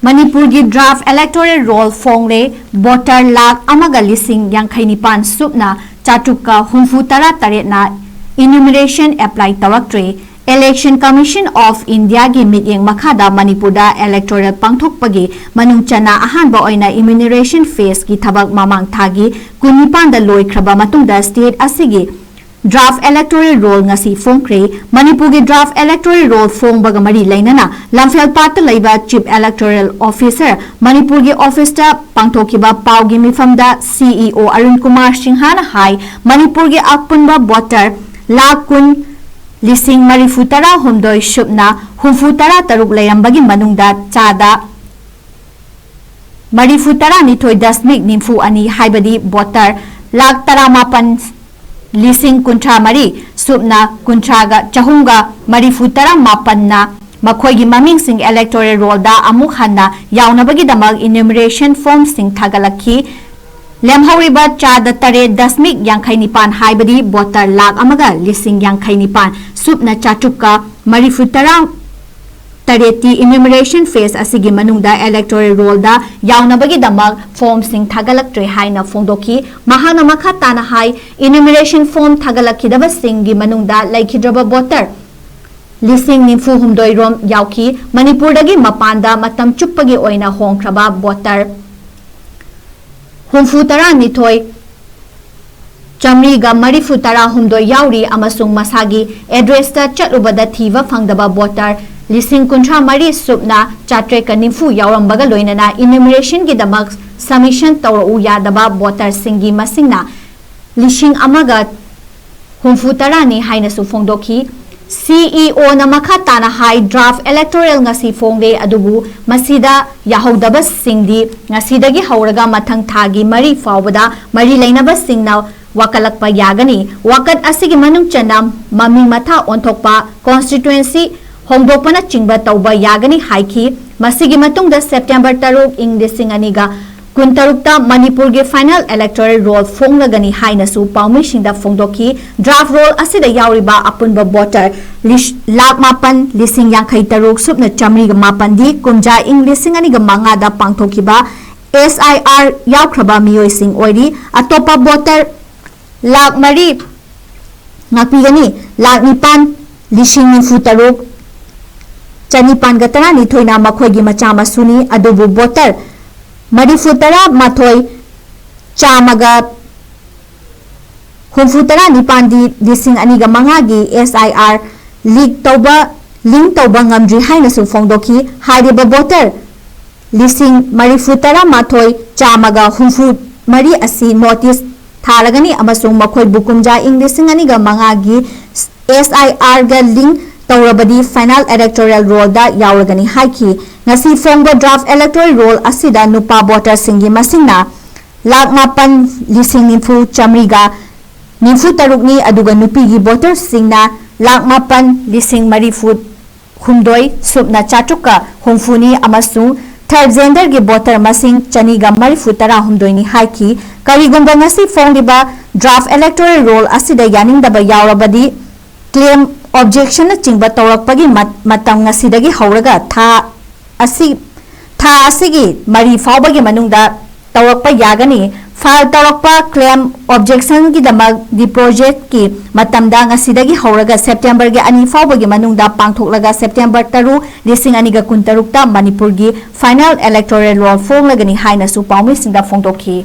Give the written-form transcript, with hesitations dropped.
Manipur gi draft electoral roll Phongre voter lakh amaga lising yankainipan supna chatuka humfu tara taretna enumeration apply Tourakkhre Election Commission of India gi mityeng makhada Manipur da electoral pangthokpagi manungchana ahanba oina enumeration phase gi thabak mamang thagi kunipan da loikraba matungda state asigi draft electoral roll ngasi Phongre Manipur gi draft electoral roll Phongbaga mari lainana lamphel pat laiba chief electoral officer Manipur gi office ta pangthokiba paugi mifamda CEO Arun Kumar Singhana hai Manipur gi akpunba voter lakun lising marifutara humdoi shupna humfutara taruk layambagi manungda chada marifutara nithoi dasmik nimfu ani haibadi voter lak taramapan lising kuntra mari supna kuntraga chahunga marifutara mapanna makhoigi maming sing electoral roll da amuk hanna yaunabagi damak enumeration form sing thagalakhi lemhauriba chada tare dasmik yankainipan haibadi voter lak amaga lising yankainipan supna chatukka marifutara tareti enumeration phase asigi manungda electoral roll da yaunabagi damak form sing thagalaktre haina phongdoki mahana makha tana hai enumeration form thagalakidaba singi manungda laikhidraba voter lising nimfu humdoi rom yauki Manipur dagi mapanda matam chuppagi oina hongkraba voter humfutara nithoi chamriga marifutara humdoi yauri amasung masagi address ta chatubada thiva phangdaba voter lising kuntra mari supna chatre ka nimfu yaurambaga loinana enumeration gi damak submission tawru yadaba voter singi masingna lising amaga humfutara ni haina su phongdoki CEO na makha tana high draft electoral ngasi Phongre adubu masida yahodaba singdi ngasidagi hauraga mathang thagi mari fawbada mari lainaba singna wakalakpa yagani wakat asigi manung chanam mami matha onthokpa constituency hongdopana chingba tauba yagani haiki masigi matungda September 3 ing lising aniga kuntarukta Manipur ge final electoral roll Phonglagani haina su paumi singda phongdoki draft roll asida yauriba apunba voter lakh mapan lising yankai taruk supna chamri ga mapan di kumja ing lising ani ga manga da pangthokiba SIR yaukraba miyoi sing oiri atopa voter lakh mari ngapigani lakh nipan lising ni futaruk chanipan gatara ni thoina makhoigi macha masuni adubu voter marifutara mathoi chamaga humfutara nipandi lising aniga mangagi SIR link tauba ngamdri haina su phongdoki hariba voter lising marifutara mathoi chamaga humfu mari asi notice tharagani amasung makhoi bukumja ing lising aniga mangagi SIR ga link Taurabadi final electoral roll da yauragani haiki ngasi Phongba draft electoral roll asida nupa voter singi masingna lakh mapan lising nimfu chamriga nimfu tarukni aduga nupi gi voter singna lakh mapan lising marifut humdoi supna chatuka humfuni amasung third gender gi voter masing chaniga marifutara humdoi ni haiki karigumba ngasi Phongriba draft electoral roll asida yaningdaba yaurabadi claim objection chingba tawrakpagi matam ngasidagi hauraga tha asigi mari fawbagi manungda tawrakpa yagani file tawrakpa claim objection gi damak di project ki matamda ngasidagi hauraga September gi ani fawbagi manungda pangthoklaga September 3 lising aniga kuntarukta Manipur gi final electoral roll Phonglagani haina su paumi singda phongdokhi